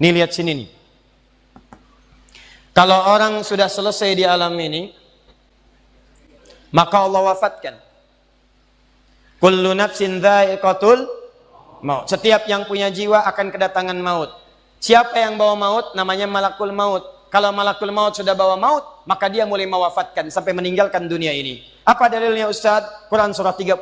Nih lihat sini nih. Kalau orang sudah selesai di alam ini, maka Allah wafatkan. Kullu nafsin dha'iqatul maut. Setiap yang punya jiwa akan kedatangan maut. Siapa yang bawa maut? Namanya malakul maut. Kalau malakul maut sudah bawa maut, maka dia mulai mewafatkan sampai meninggalkan dunia ini. Apa dalilnya Ustaz? Quran surah 32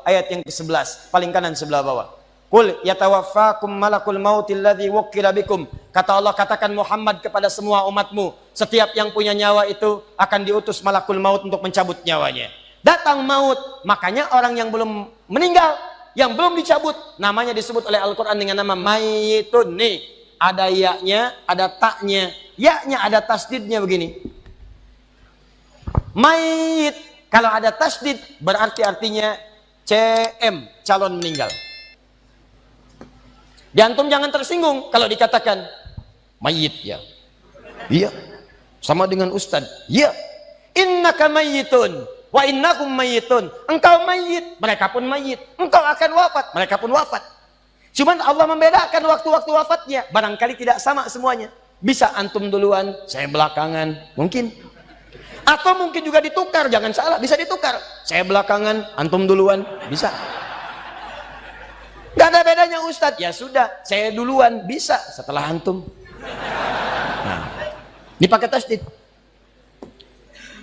ayat yang ke-11, paling kanan sebelah bawah. Qul yatawaffakum malakul mautil ladzi wukkila bikum. Kata Allah, katakan Muhammad kepada semua umatmu, setiap yang punya nyawa itu akan diutus malakul maut untuk mencabut nyawanya. Datang maut, makanya orang yang belum meninggal, yang belum dicabut, namanya disebut oleh Al-Qur'an dengan nama mayitun. Nih, ada ya-nya, ada ta-nya. Ya-nya ada tasdidnya begini. Mayit. Kalau ada tasdid berarti artinya CM, calon meninggal. Di antum jangan tersinggung kalau dikatakan mayit ya. Iya. Sama dengan ustad. Iya. Innaka mayyitun wa innakum mayyitun. Engkau mayit, mereka pun mayit. Engkau akan wafat, mereka pun wafat. Cuman Allah membedakan waktu-waktu wafatnya. Barangkali tidak sama semuanya. Bisa antum duluan, saya belakangan, mungkin. Atau mungkin juga ditukar, jangan salah, bisa ditukar. Saya belakangan, antum duluan, bisa. Gak ada bedanya Ustadz. Ya sudah, saya duluan, bisa setelah antum. Nah, dipakai tasdid.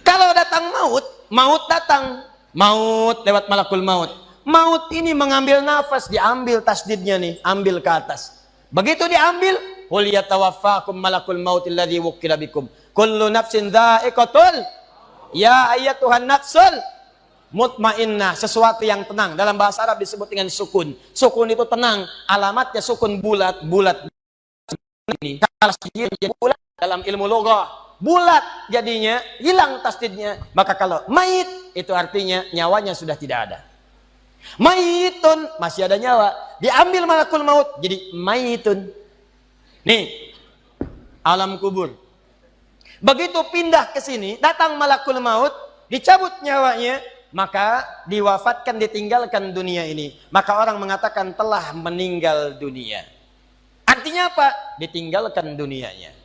Kalau datang maut, maut datang. Maut lewat malakul maut. Maut ini mengambil nafas, diambil tasdidnya nih, ambil ke atas. Begitu diambil, qul yatawaffakum malakul mautil ladzi wukkila bikum. Kullu nafsin dha'iqatul. Ya ayyatuhan nafsul mutmainnah, sesuatu yang tenang. Dalam bahasa Arab disebut dengan sukun. Sukun itu tenang. Alamatnya sukun bulat. Bulat ini kalau jadi bulat dalam ilmu loghah, bulat jadinya hilang tasdidnya. Maka kalau mayit itu artinya nyawanya sudah tidak ada. Mayitun masih ada nyawa, diambil malakul maut jadi mayitun. Nih alam kubur. Begitu pindah ke sini, datang malakul maut, dicabut nyawanya, maka diwafatkan, ditinggalkan dunia ini. Maka orang mengatakan telah meninggal dunia. Artinya apa? Ditinggalkan dunianya.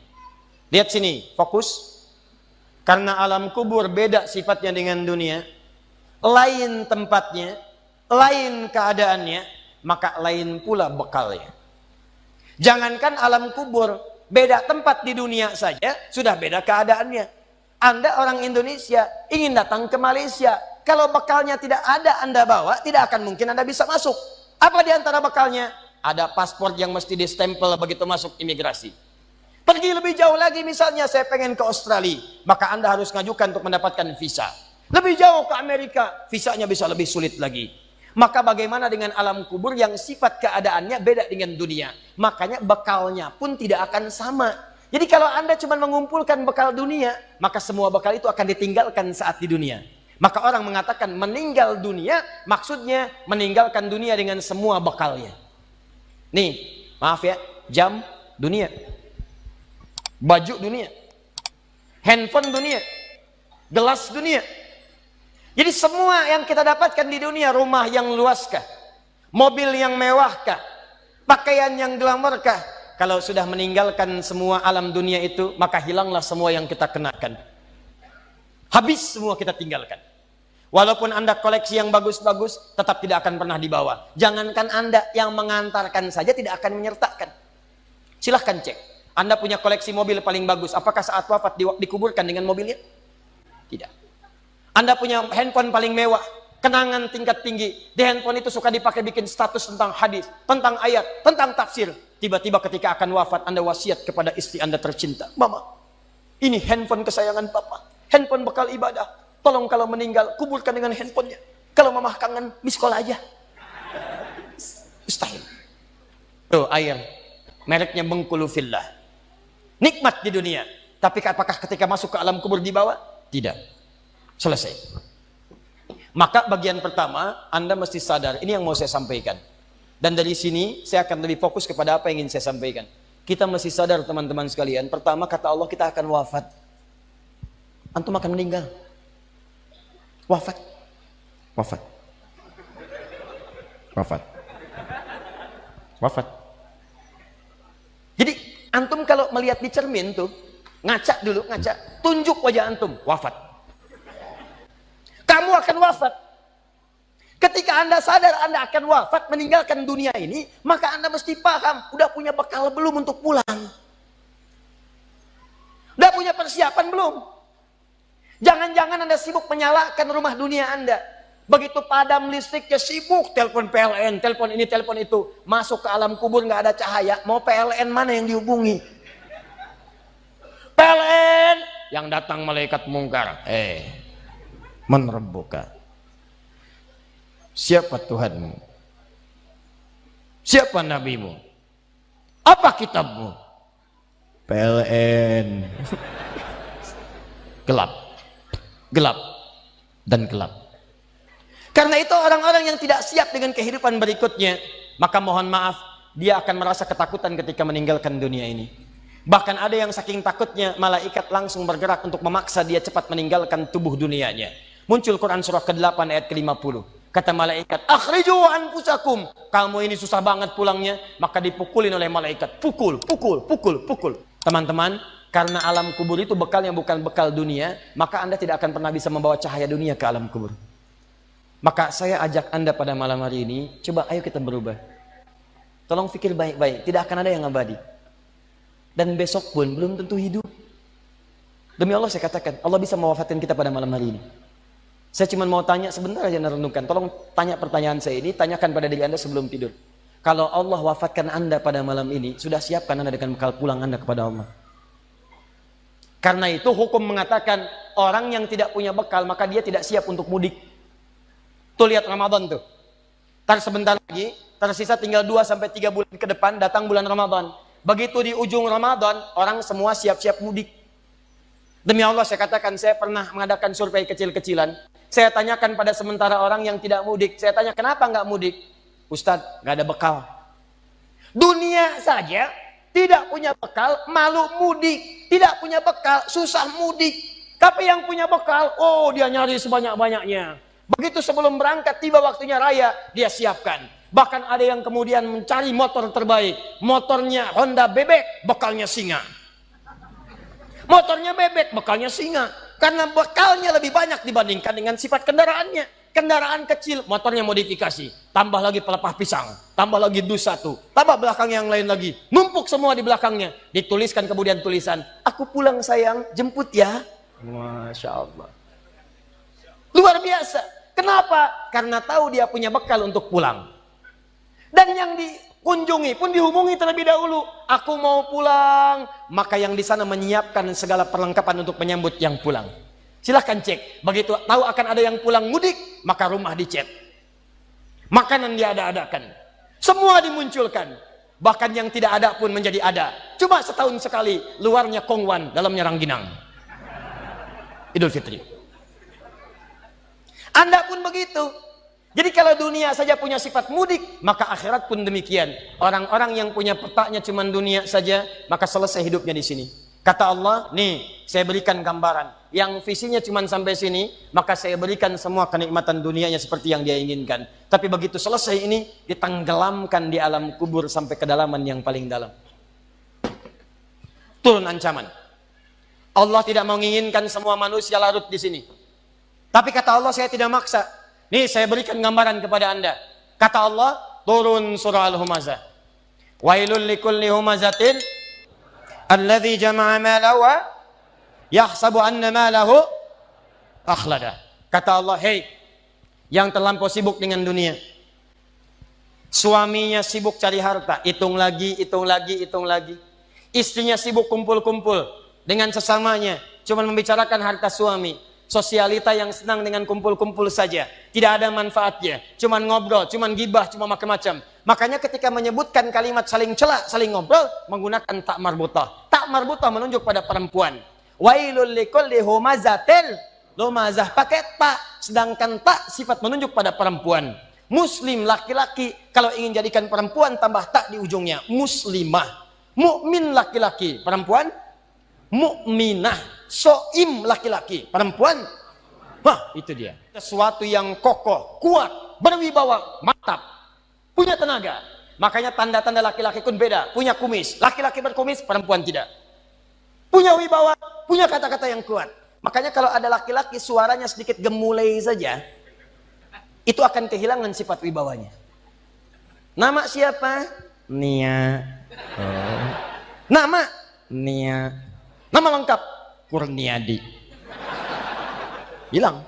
Lihat sini, fokus. Karena alam kubur beda sifatnya dengan dunia, lain tempatnya, lain keadaannya, maka lain pula bekalnya. Jangankan alam kubur, beda tempat di dunia saja sudah beda keadaannya. Anda orang Indonesia ingin datang ke Malaysia, kalau bekalnya tidak ada Anda bawa, tidak akan mungkin Anda bisa masuk. Apa di antara bekalnya? Ada paspor yang mesti distempel begitu masuk imigrasi. Pergi lebih jauh lagi, misalnya saya pengen ke Australia, maka Anda harus ngajukan untuk mendapatkan visa. Lebih jauh ke Amerika, visanya bisa lebih sulit lagi. Maka bagaimana dengan alam kubur yang sifat keadaannya beda dengan dunia? Makanya bekalnya pun tidak akan sama. Jadi kalau Anda cuma mengumpulkan bekal dunia, maka semua bekal itu akan ditinggalkan saat di dunia. Maka orang mengatakan meninggal dunia, maksudnya meninggalkan dunia dengan semua bekalnya. Nih, maaf ya, jam dunia, baju dunia, handphone dunia, gelas dunia. Jadi semua yang kita dapatkan di dunia, rumah yang luaskah, mobil yang mewahkah, pakaian yang glamorkah, kalau sudah meninggalkan semua alam dunia itu, maka hilanglah semua yang kita kenakan. Habis semua kita tinggalkan. Walaupun Anda koleksi yang bagus-bagus, tetap tidak akan pernah dibawa. Jangankan Anda, yang mengantarkan saja tidak akan menyertakan. Silahkan cek. Anda punya koleksi mobil paling bagus, apakah saat wafat dikuburkan dengan mobilnya? Tidak. Anda punya handphone paling mewah, kenangan tingkat tinggi. Di handphone itu suka dipakai bikin status tentang hadis, tentang ayat, tentang tafsir. Tiba-tiba ketika akan wafat, Anda wasiat kepada istri Anda tercinta. Mama, ini handphone kesayangan Papa. Handphone bekal ibadah. Tolong kalau meninggal, kuburkan dengan handphonenya. Kalau Mama kangen, miss call aja. Mustahil. Tuh air, mereknya Bengkulu Fillah. Nikmat di dunia. Tapi apakah ketika masuk ke alam kubur dibawa? Tidak. Selesai. Maka bagian pertama, Anda mesti sadar, ini yang mau saya sampaikan. Dan dari sini, saya akan lebih fokus kepada apa yang ingin saya sampaikan. Kita mesti sadar teman-teman sekalian, pertama kata Allah kita akan wafat. Antum akan meninggal. Wafat. Wafat. Wafat. Wafat. Jadi Antum kalau melihat di cermin tuh, ngaca dulu, ngaca, tunjuk wajah antum, wafat. Kamu akan wafat. Ketika Anda sadar Anda akan wafat, meninggalkan dunia ini, maka Anda mesti paham, udah punya bekal belum untuk pulang? Udah punya persiapan belum? Jangan-jangan Anda sibuk menyalakan rumah dunia Anda. Begitu padam listriknya, sibuk telepon PLN, telepon ini, telepon itu. Masuk ke alam kubur nggak ada cahaya, mau PLN mana yang dihubungi? PLN yang datang malaikat mungkar. Menerbuka. Siapa Tuhanmu? Siapa nabimu? Apa kitabmu? PLN. Gelap. Gelap dan gelap. Karena itu orang-orang yang tidak siap dengan kehidupan berikutnya, maka mohon maaf, dia akan merasa ketakutan ketika meninggalkan dunia ini. Bahkan ada yang saking takutnya, malaikat langsung bergerak untuk memaksa dia cepat meninggalkan tubuh dunianya. Muncul Quran surah ke-8 ayat ke-50. Kata malaikat, akhriju anfusakum. Kamu ini susah banget pulangnya, maka dipukulin oleh malaikat. Pukul, pukul, pukul, pukul. Teman-teman, karena alam kubur itu bekalnya bukan bekal dunia, maka Anda tidak akan pernah bisa membawa cahaya dunia ke alam kubur. Maka saya ajak Anda pada malam hari ini, coba ayo kita berubah. Tolong pikir baik-baik, tidak akan ada yang abadi. Dan besok pun belum tentu hidup. Demi Allah saya katakan, Allah bisa mewafatkan kita pada malam hari ini. Saya cuma mau tanya sebentar aja merenungkan. Tolong tanya pertanyaan saya ini, tanyakan pada diri Anda sebelum tidur. Kalau Allah wafatkan Anda pada malam ini, sudah siapkan Anda dengan bekal pulang Anda kepada Allah. Karena itu hukum mengatakan, orang yang tidak punya bekal, maka dia tidak siap untuk mudik. Tuh lihat Ramadan tuh. Ntar sebentar lagi, tersisa tinggal 2-3 bulan ke depan, datang bulan Ramadan. Begitu di ujung Ramadan, orang semua siap-siap mudik. Demi Allah saya katakan, saya pernah mengadakan survei kecil-kecilan. Saya tanyakan pada sementara orang yang tidak mudik. Saya tanya, kenapa nggak mudik? Ustadz, nggak ada bekal. Dunia saja tidak punya bekal, malu mudik. Tidak punya bekal, susah mudik. Tapi yang punya bekal, oh dia nyari sebanyak-banyaknya. Begitu sebelum berangkat, tiba waktunya raya, dia siapkan. Bahkan ada yang kemudian mencari motor terbaik. Motornya Honda bebek, bekalnya singa. Motornya bebek, bekalnya singa. Karena bekalnya lebih banyak dibandingkan dengan sifat kendaraannya. Kendaraan kecil, motornya modifikasi. Tambah lagi pelepah pisang. Tambah lagi dus 1. Tambah belakang yang lain lagi. Numpuk semua di belakangnya. Dituliskan kemudian tulisan, aku pulang sayang, jemput ya. Masya Allah. Luar biasa. Kenapa? Karena tahu dia punya bekal untuk pulang. Dan yang dikunjungi pun dihubungi terlebih dahulu. Aku mau pulang. Maka yang di sana menyiapkan segala perlengkapan untuk menyambut yang pulang. Silahkan cek. Begitu tahu akan ada yang pulang mudik, maka rumah dicet. Makanan diada-adakan. Semua dimunculkan. Bahkan yang tidak ada pun menjadi ada. Cuma setahun sekali. Luarnya kongwan, dalamnya rangginang. Idul Fitri. Anda pun begitu. Jadi kalau dunia saja punya sifat mudik, maka akhirat pun demikian. Orang-orang yang punya petanya cuma dunia saja, maka selesai hidupnya di sini. Kata Allah, nih saya berikan gambaran. Yang visinya cuma sampai sini, maka saya berikan semua kenikmatan dunianya seperti yang dia inginkan. Tapi begitu selesai ini, ditenggelamkan di alam kubur sampai kedalaman yang paling dalam. Turun ancaman. Allah tidak menginginkan semua manusia larut di sini. Tapi kata Allah, saya tidak maksa. Nih saya berikan gambaran kepada Anda. Kata Allah, turun surah Al-Humazah. Wailul likulli humazatin alladzi jama'a malahu yahsabu anna malahu akhlada. Kata Allah, hei yang terlampau sibuk dengan dunia. Suaminya sibuk cari harta, hitung lagi, hitung lagi, hitung lagi. Istrinya sibuk kumpul-kumpul dengan sesamanya, cuma membicarakan harta suami. Sosialita yang senang dengan kumpul-kumpul saja. Tidak ada manfaatnya. Cuman ngobrol, cuman gibah, cuma macam-macam. Makanya ketika menyebutkan kalimat saling cela, saling ngobrol, menggunakan tak marbutah. Tak marbutah menunjuk pada perempuan. Wailul likulli humazatil lumazah. Pakai tak. Sedangkan tak sifat menunjuk pada perempuan. Muslim laki-laki. Kalau ingin jadikan perempuan, tambah tak di ujungnya. Muslimah. Mukmin laki-laki. Perempuan. Mukminah. Soim laki-laki, perempuan. Wah, itu dia. Sesuatu yang kokoh, kuat, berwibawa, mantap, punya tenaga. Makanya tanda-tanda laki-laki pun beda. Punya kumis. Laki-laki berkumis, perempuan tidak. Punya wibawa, punya kata-kata yang kuat. Makanya kalau ada laki-laki suaranya sedikit gemulai saja, itu akan kehilangan sifat wibawanya. Nama siapa? Nia. Oh. Nama? Nia. Nama lengkap? Kurniadi. Hilang.